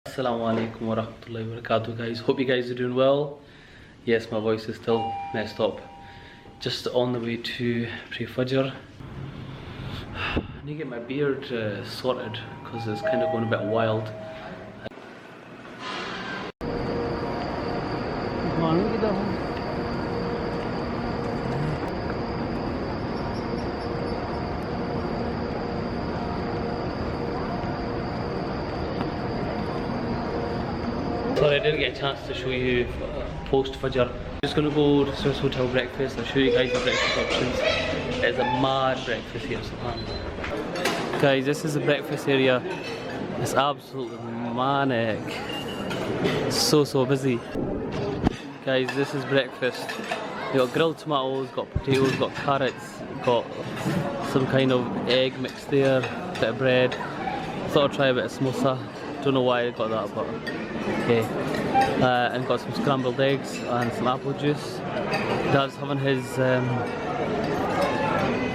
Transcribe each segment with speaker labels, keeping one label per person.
Speaker 1: Assalamu alaikum wa rahmatullahi wa barakatuh, guys. Hope you guys are doing well. Yes, my voice is still messed up. Just on the way to pray Fajr. I need to get my beard sorted because it's kind of going a bit wild. Sorry, I didn't get a chance to show you post Fajr. Just gonna go to Swiss Hotel breakfast. I'll show you guys the breakfast options. It's a mad breakfast here, subhanAllah. Guys, this is the breakfast area. It's absolutely manic. It's so busy. Guys, this is breakfast. We got grilled tomatoes, got potatoes, got carrots, got some kind of egg mixed there, bit of bread. Thought I'd try a bit of samosa. Don't know why I got that, but okay. And got some scrambled eggs and some apple juice. Dad's having his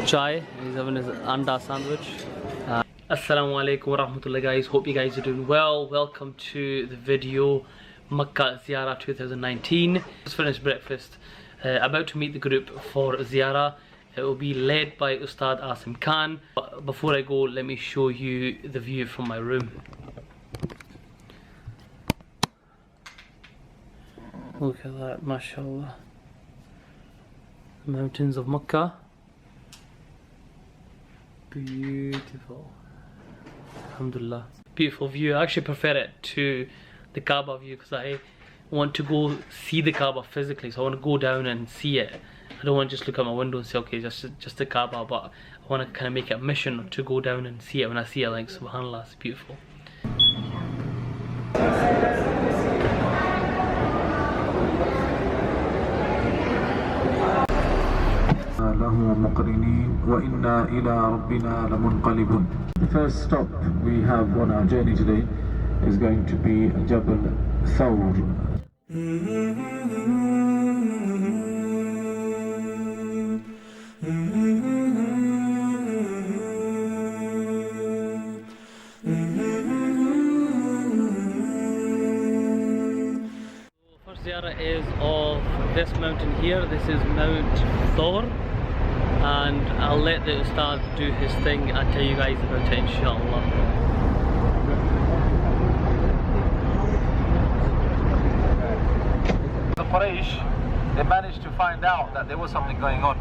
Speaker 1: chai. He's having his anda sandwich. Assalamu alaikum wa rahmatullah, guys. Hope you guys are doing well. Welcome to the video Makkah Ziyarah 2019. Just finished breakfast. About to meet the group for Ziyarah. It will be led by Ustad Asim Khan. But before I go, let me show you the view from my room. Look at that, mashallah. The mountains of Makkah. Beautiful. Alhamdulillah. Beautiful view. I actually prefer it to the Kaaba view because I want to go see the Kaaba physically. So I want to go down and see it. I don't want to just look out my window and say, okay, just the Kaaba, but I want to kind of make it a mission to go down and see it. When I see it, like, subhanAllah, it's beautiful.
Speaker 2: The first stop we have on our journey today is going to be Jabal Thawr.
Speaker 1: First ziyarah is of this mountain here. This is Mount Thawr. And I'll let the Ustad do his thing and tell you guys about it, inshallah.
Speaker 2: The Quraysh, they managed to find out that there was something going on.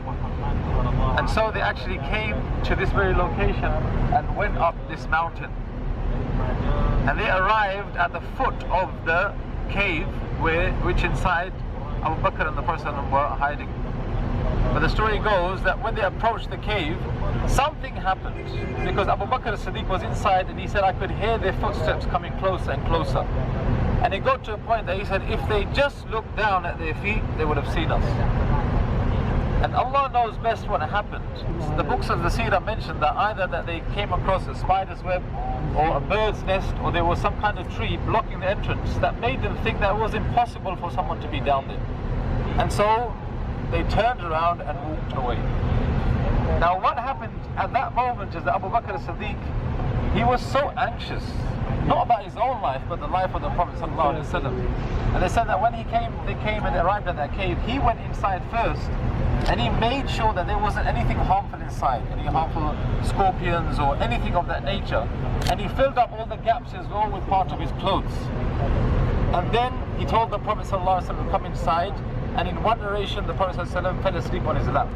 Speaker 2: And so they actually came to this very location and went up this mountain. And they arrived at the foot of the cave which inside Abu Bakr and the Prophet were hiding. But the story goes that when they approached the cave, something happened because Abu Bakr as-Siddiq was inside and he said, I could hear their footsteps coming closer and closer. And it got to a point that he said, if they just looked down at their feet, they would have seen us. And Allah knows best what happened. The books of the Seerah mentioned that either that they came across a spider's web or a bird's nest, or there was some kind of tree blocking the entrance that made them think that it was impossible for someone to be down there. And so they turned around and walked away. Now what happened at that moment is that Abu Bakr as-Siddiq, he was so anxious, not about his own life, but the life of the Prophet ﷺ. And they said that when they came and arrived at that cave, he went inside first and he made sure that there wasn't anything harmful inside, any harmful scorpions or anything of that nature. And he filled up all the gaps as well with part of his clothes. And then he told the Prophet ﷺ to come inside. And in one narration, the Prophet ﷺ fell asleep on his lap.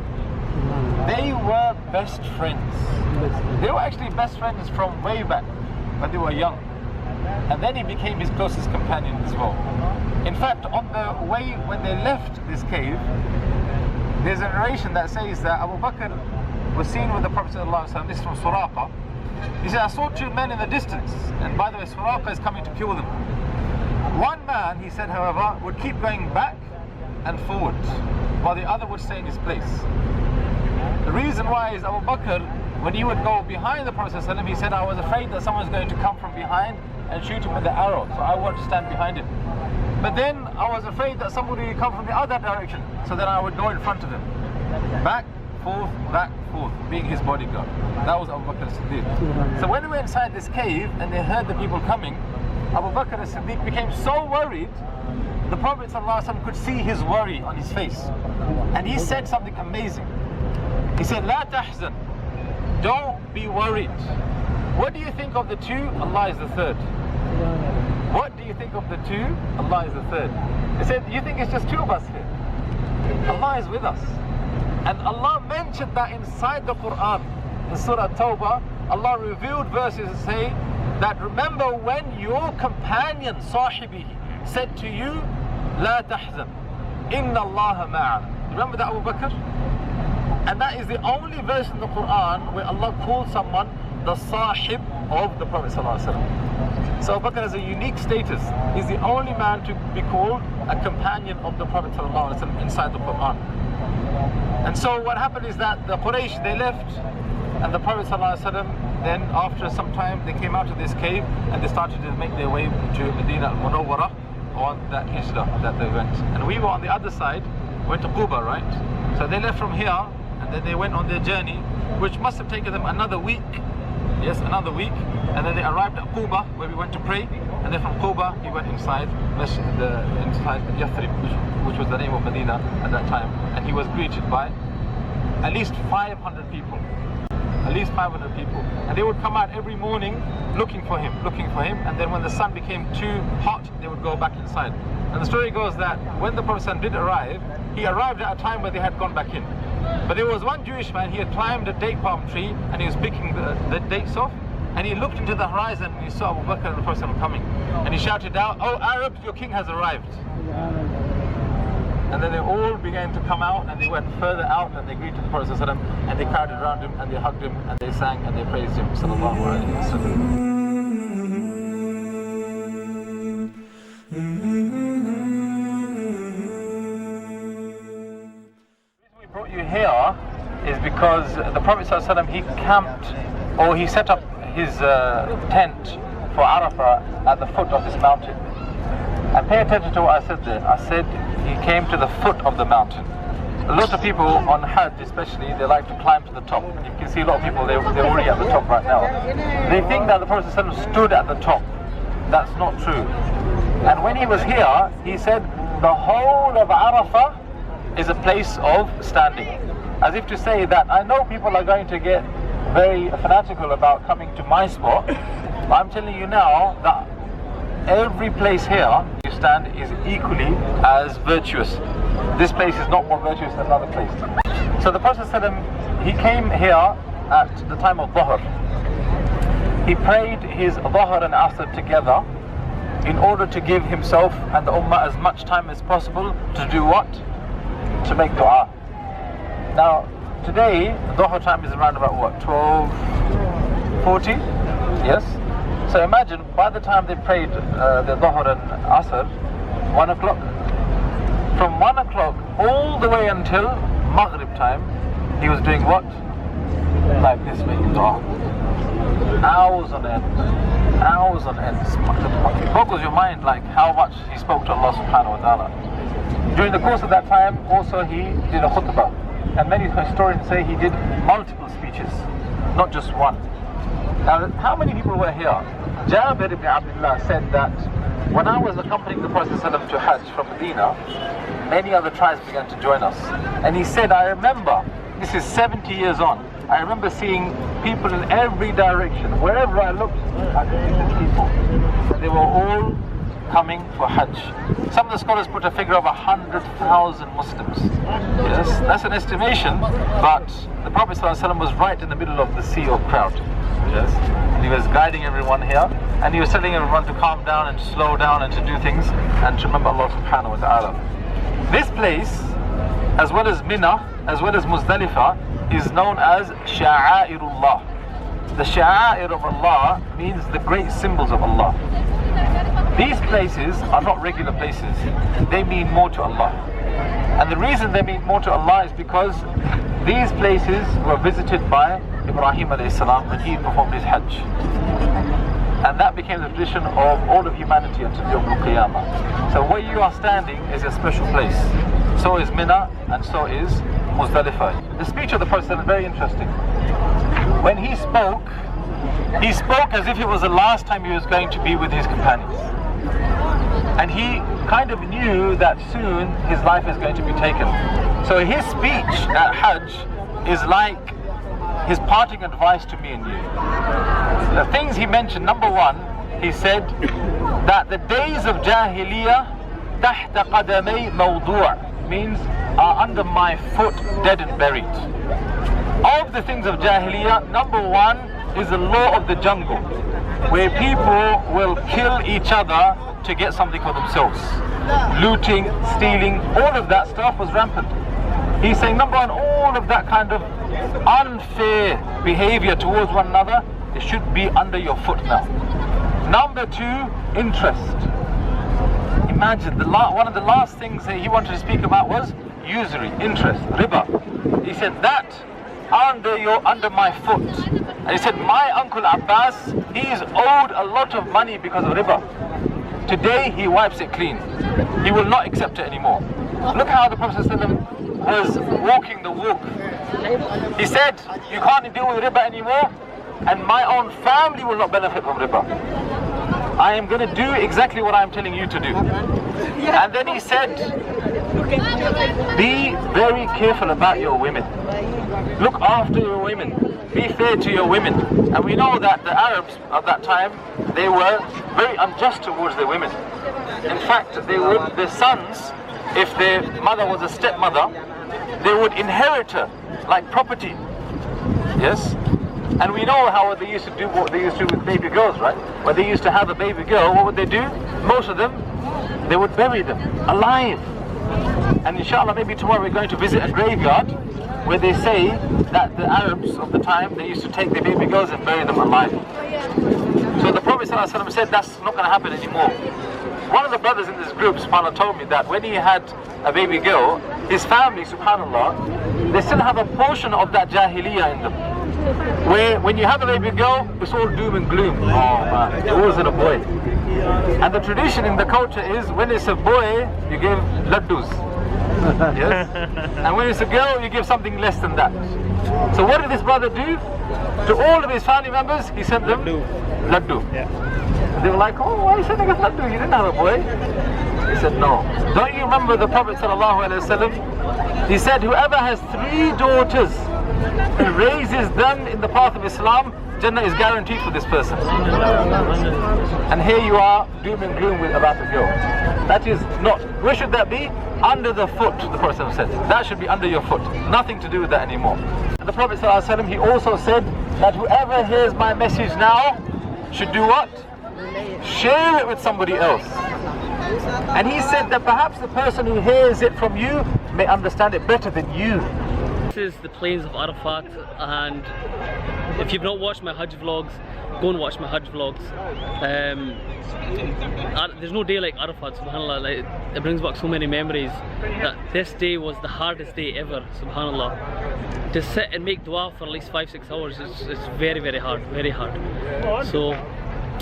Speaker 2: They were best friends. They were actually best friends from way back, when they were young. And then he became his closest companion as well. In fact, on the way when they left this cave, there's a narration that says that Abu Bakr was seen with the Prophet ﷺ. This is from Suraqa. He said, I saw two men in the distance. And by the way, Suraqa is coming to kill them. One man, he said, however, would keep going back and forward, while the other would stay in his place. The reason why is Abu Bakr, when he would go behind the Prophet ﷺ, he said, I was afraid that someone was going to come from behind and shoot him with the arrow, so I wanted to stand behind him. But then I was afraid that somebody would come from the other direction, so then I would go in front of him. Back, forth, being his bodyguard. That was Abu Bakr as-Siddiq. So when we were inside this cave and they heard the people coming, Abu Bakr as-Siddiq became so worried, the Prophet ﷺ could see his worry on his face. And he said something amazing. He said, "La tahzan, don't be worried. What do you think of the two? Allah is the third." What do you think of the two? Allah is the third. He said, "You think it's just two of us here? Allah is with us." And Allah mentioned that inside the Quran. In Surah Tawbah, Allah revealed verses that say that remember when your companion, sahibi, said to you, "La tahzan, inna Allah ma'ana." Remember that, Abu Bakr? And that is the only verse in the Quran where Allah called someone the sahib of the Prophet ﷺ. So Abu Bakr has a unique status. He's the only man to be called a companion of the Prophet ﷺ inside the Quran. And so what happened is that the Quraysh, they left, and the Prophet ﷺ, then after some time, they came out of this cave and they started to make their way to Madinah Munawawrah on that hijrah that they went. And we were on the other side, went to Quba, right? So they left from here and then they went on their journey, which must have taken them another week. Yes, another week. And then they arrived at Quba, where we went to pray. And then from Quba, he went inside inside Yathrib, which was the name of Medina at that time. And he was greeted by at least 500 people. At least 500 people. And they would come out every morning looking for him. And then when the sun became too hot, they would go back inside. And the story goes that when the Prophet did arrive, he arrived at a time where they had gone back in. But there was one Jewish man, he had climbed a date palm tree and he was picking the dates off. And he looked into the horizon and he saw Abu Bakr and the Prophet coming. And he shouted out, "Oh Arabs, your king has arrived." And then they all began to come out and they went further out and they greeted the Prophet and they crowded around him and they hugged him and they sang and they praised him. Sallallahu Alaihi Wasallam. Here is because the Prophet ﷺ, he camped, or he set up his tent for Arafah at the foot of this mountain. And pay attention to what I said there. I said he came to the foot of the mountain. A lot of people on Hajj especially, they like to climb to the top. And you can see a lot of people, they're already at the top right now. They think that the Prophet ﷺ stood at the top. That's not true. And when he was here, he said the whole of Arafah is a place of standing. As if to say that I know people are going to get very fanatical about coming to my spot, but I'm telling you now that every place here you stand is equally as virtuous. This place is not more virtuous than another place. So the Prophet ﷺ, he came here at the time of Zahir. He prayed his Zahir and Asr together in order to give himself and the Ummah as much time as possible to do what? To make dua. Now today Dhuhr time is around about what, 12:40? Yes. So imagine by the time they prayed the Dhuhr and Asr, 1 o'clock. From 1 o'clock all the way until Maghrib time, he was doing what? Like this, making dua. Hours on end. Hours on end. It boggles your mind like how much he spoke to Allah subhanahu wa ta'ala. During the course of that time also he did a khutbah, and many historians say he did multiple speeches, not just one. Now how many people were here? Jabir ibn Abdullah said that when I was accompanying the Prophet ﷺ to Hajj from Medina, many other tribes began to join us. And he said, I remember, this is 70 years on, I remember seeing people in every direction. Wherever I looked, I could see the people. And they were all coming for Hajj. Some of the scholars put a figure of 100,000 Muslims. Yes, that's an estimation, but the Prophet ﷺ was right in the middle of the sea of crowd. Yes, and he was guiding everyone here, and he was telling everyone to calm down and to slow down and to do things and to remember Allah subhanahu wa ta'ala. This place, as well as Mina, as well as Muzdalifah, is known as Sha'airullah. The Sha'air of Allah means the great symbols of Allah. These places are not regular places, they mean more to Allah. And the reason they mean more to Allah is because these places were visited by Ibrahim alayhi salam when he performed his Hajj. And that became the tradition of all of humanity until Yawm al-Qiyamah. So where you are standing is a special place. So is Mina and so is Muzdalifah. The speech of the Prophet is very interesting. When he spoke, he spoke as if it was the last time he was going to be with his companions. And he kind of knew that soon his life is going to be taken. So his speech at Hajj is like his parting advice to me and you. The things he mentioned, number one, he said that the days of Jahiliyyah تحت قدمي موضوع means are under my foot, dead and buried. Of the things of Jahiliyyah, number one is the law of the jungle, where people will kill each other to get something for themselves. Looting, stealing, all of that stuff was rampant. He's saying, number one, all of that kind of unfair behavior towards one another, it should be under your foot now. Number two, interest. Imagine, one of the last things that he wanted to speak about was usury, interest, riba. He said that under my foot. And he said, my uncle Abbas, he's owed a lot of money because of riba. Today he wipes it clean. He will not accept it anymore. Look how the Prophet ﷺ was walking the walk. He said, you can't deal with riba anymore, and my own family will not benefit from riba. I am going to do exactly what I'm telling you to do. And then he said, be very careful about your women. Look after your women. Be fair to your women. And we know that the Arabs of that time, they were very unjust towards their women. In fact, their sons, if their mother was a stepmother, they would inherit her like property. Yes? And we know how they used to do what they used to do with baby girls, right? When they used to have a baby girl, what would they do? Most of them, they would bury them alive. And inshallah, maybe tomorrow we're going to visit a graveyard where they say that the Arabs of the time, they used to take their baby girls and bury them alive. So the Prophet ﷺ said that's not going to happen anymore. One of the brothers in this group, subhanAllah, told me that when he had a baby girl, his family, subhanAllah, they still have a portion of that Jahiliyyah in them. Where when you have a baby girl, it's all doom and gloom. Oh man, it wasn't a boy. And the tradition in the culture is when it's a boy, you give laddus. Yes? And when it's a girl, you give something less than that. So what did this brother do? To all of his family members, he sent them laddu. And they were like, oh, why are you sending us laddu? You didn't have a boy. He said, no. Don't you remember the Prophet ﷺ? He said, whoever has 3 daughters and raises them in the path of Islam, Jannah is guaranteed for this person. And here you are, doom and gloom about the girl. That is not. Where should that be? Under the foot, the Prophet said. That should be under your foot. Nothing to do with that anymore. And the Prophet ﷺ, he also said that whoever hears my message now should do what? Share it with somebody else. And he said that perhaps the person who hears it from you may understand it better than you.
Speaker 1: This is the plains of Arafat, and if you've not watched my Hajj vlogs, go and watch my Hajj vlogs. There's no day like Arafat, subhanAllah. Like, it brings back so many memories. That this day was the hardest day ever, subhanAllah. To sit and make dua for at least 5-6 hours is very, very hard, very hard. So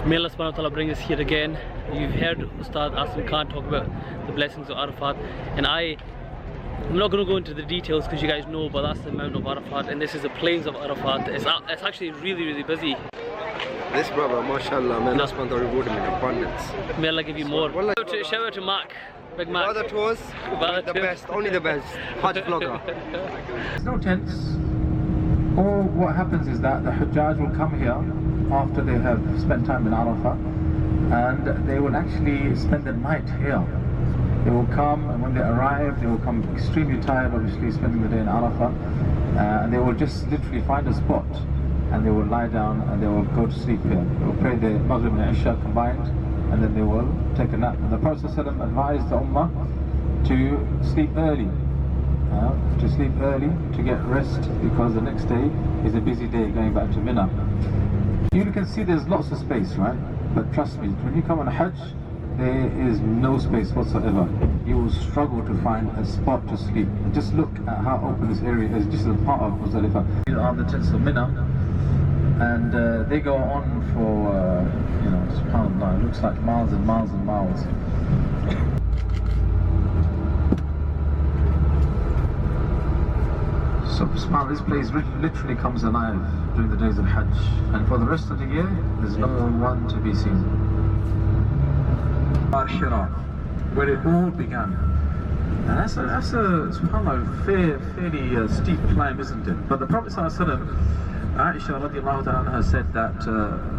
Speaker 1: may Allah subhanahu wa ta'ala bring us here again. You've heard Ustad Asim Khan talk about the blessings of Arafat, and I'm not going to go into the details because you guys know, but that's the mountain of Arafat, and this is the plains of Arafat. It's actually really, really busy.
Speaker 3: This brother, mashallah, may Allah subhanahu wa ta'ala reward him in abundance.
Speaker 1: May Allah give you more. Shout out to Mac, Big Mac.
Speaker 3: Brother tours, the best, only the best. Hajj vlogger.
Speaker 2: There's no tents. Or what happens is that the HAJJ will come here after they have spent time in Arafat, and they will actually spend the night here. They will come, and when they arrive, they will come extremely tired, obviously, spending the day in Arafat, and they will just literally find a spot, and they will lie down, and they will go to sleep here. They will pray the Maghrib and Isha combined, and then they will take a nap. And the Prophet ﷺ advised the Ummah to sleep early, to get rest, because the next day is a busy day going back to Mina. You can see there's lots of space, right? But trust me, when you come on Hajj, there is no space whatsoever. You will struggle to find a spot to sleep. Just look at how open this area is, just as a part of Muzdalifah. These are the tents of Mina, and they go on for, subhanAllah, it looks like miles and miles and miles. So subhanAllah, this place literally comes alive during the days of Hajj, and for the rest of the year there's no one to be seen. Hira, where it all began. And that's a subhanAllah, fairly steep climb, isn't it? But the Prophet ﷺ, Aisha radiallahu ta'ala said that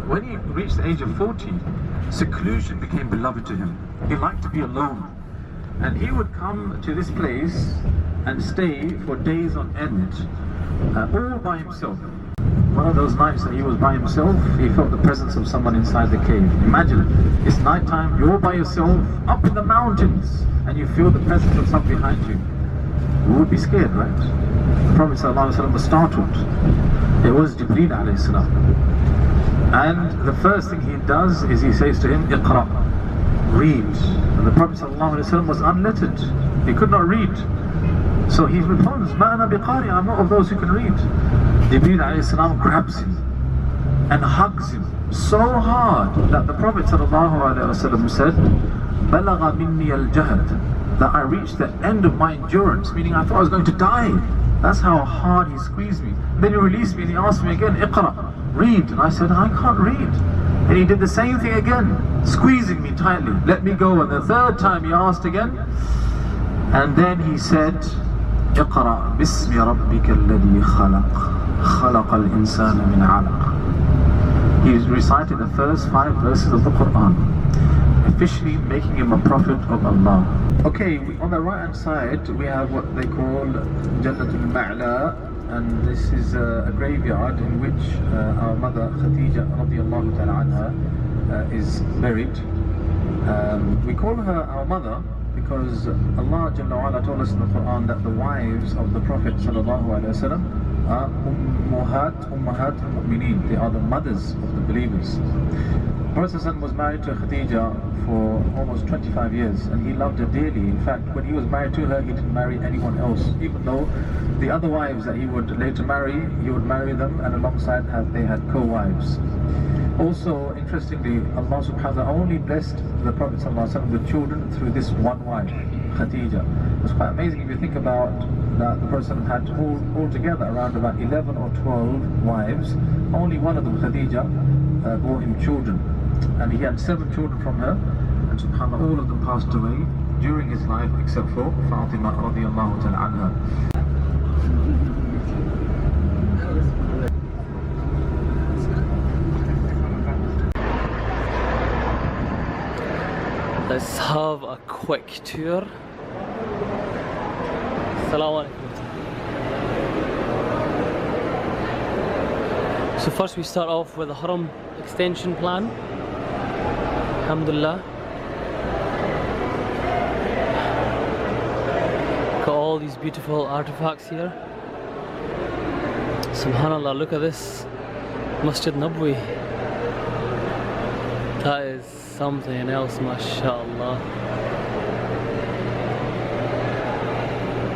Speaker 2: when he reached the age of 40, seclusion became beloved to him. He liked to be alone. And he would come to this place and stay for days on end, all by himself. One of those nights that he was by himself, he felt the presence of someone inside the cave. Imagine, it's night time, you're by yourself, up in the mountains, and you feel the presence of someone behind you. You would be scared, right? The Prophet ﷺ was startled. It was Jibreel alayhi salam. And the first thing he does is he says to him, Iqra, read. And the Prophet ﷺ was unlettered. He could not read. So he responds, Ma ana biqari, I'm not of those who can read. Jibreel alayhi salam grabs him and hugs him so hard that the Prophet ﷺ said, Balagha minni al-jahd, that I reached the end of my endurance, meaning I thought I was going to die. That's how hard he squeezed me. Then he released me and he asked me again, Iqra, read. And I said, I can't read. And he did the same thing again, squeezing me tightly. Let me go. And the third time he asked again. And then he said, Iqra bismi rabbika alladhi khalaq al-insana min alaq. He recited the first 5 verses of the Quran, officially making him a prophet of Allah. Okay, on the right hand side we have what they call Jannatul Ma'la, and this is a graveyard in which our mother Khadija radiallahu ta'ala anha is buried. We call her our mother because Allah Jalla wa Ala told us in the Quran that the wives of the Prophet sallallahu alaihi wasallam are ummahat al-mu'mineen. They are the mothers of the believers. The Prophet was married to Khadija for almost 25 years, and he loved her dearly. In fact, when he was married to her, he didn't marry anyone else, even though the other wives that he would later marry, he would marry them, and alongside they had co-wives. Also, interestingly, Allah subhanahu wa ta'ala only blessed the Prophet with children through this one wife, Khadija. It's quite amazing if you think about that the Prophet had altogether around about 11 or 12 wives. Only one of them, Khadija, bore him children. And he had 7 children from her, and subhanAllah, all of them passed away during his life except for Fatima radiallahu ta'ala anha.
Speaker 1: Let's have a quick tour. Assalamu alaikum. So first we start off with the Haram extension plan. Alhamdulillah. Got all these beautiful artifacts here. Subhanallah, look at this Masjid Nabwi. That is something else, mashallah.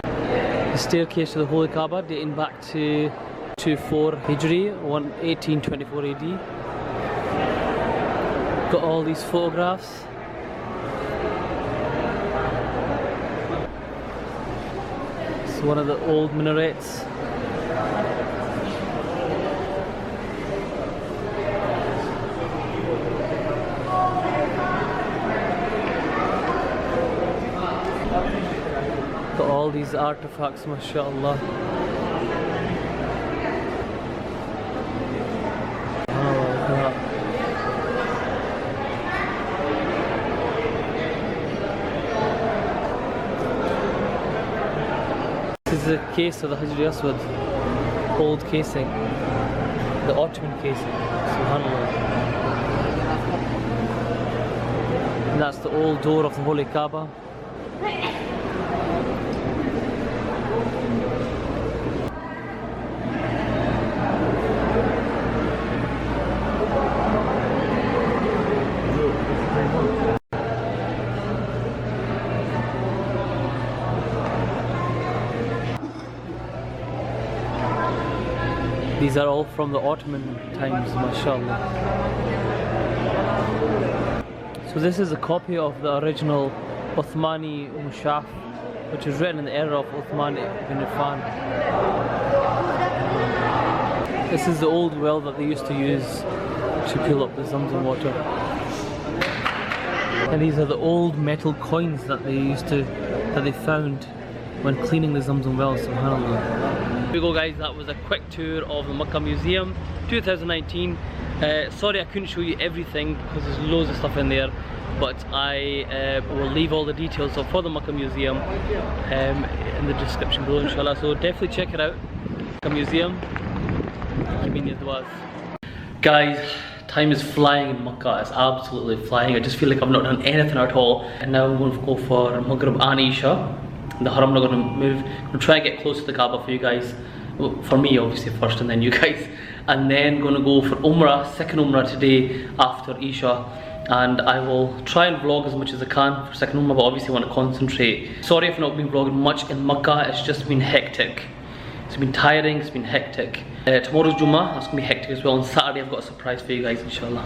Speaker 1: The staircase to the Holy Kaaba dating back to 24 Hijri, 1824 AD. Got all these photographs. It's one of the old minarets. Got all these artifacts, mashallah. This is the case of the HAJJ Aswad, old casing, the Ottoman casing, subhanallah. And that's the old door of the Holy Kaaba. These are all from the Ottoman times, mashallah. So this is a copy of the original Uthmani Mushaf which was written in the era of Uthman ibn Affan. This is the old well that they used to use to fill up the Zamzam water. And these are the old metal coins that they found when cleaning the Zamzam well, subhanAllah. Here we go guys, that was a quick tour of the Makkah Museum 2019. Sorry I couldn't show you everything because there's loads of stuff in there, but I will leave all the details for the Makkah Museum in the description below, inshallah. So definitely check it out, Makkah Museum. Guys, time is flying in Makkah. It's absolutely flying. I just feel like I've not done anything at all. And now I'm going to go for Maghrib and Isha. In the Haram, I'm going to move. I'm going to try and get close to the Kaaba for you guys. Well, for me, obviously, first, and then you guys. And then going to go for Umrah, second Umrah today after Isha. And I will try and vlog as much as I can for second Umrah, but obviously I want to concentrate. Sorry if I've not been vlogging much in Makkah. It's just been hectic. It's been tiring, it's been hectic. Tomorrow's Jummah, that's going to be hectic as well. On Saturday I've got a surprise for you guys, inshallah.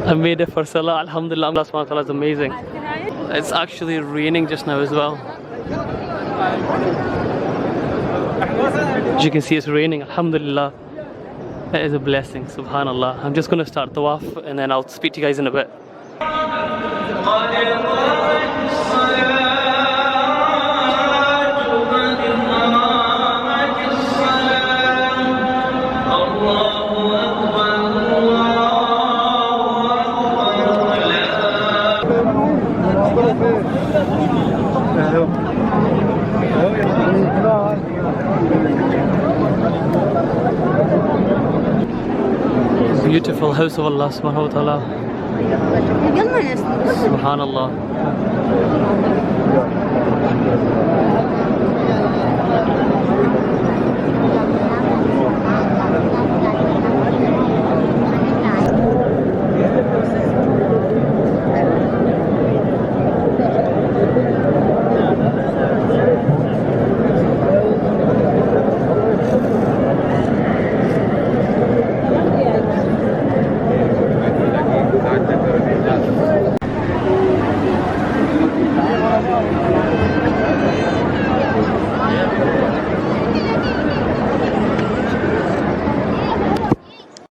Speaker 1: I made it for Salah, Alhamdulillah. Allah subhanahu wa ta'ala is amazing. It's actually raining just now as well. As you can see, it's raining, Alhamdulillah. It is a blessing, subhanallah. I'm just going to start tawaf and then I'll speak to you guys in a bit. Beautiful house of Allah subhanahu wa ta'ala. Subhanallah.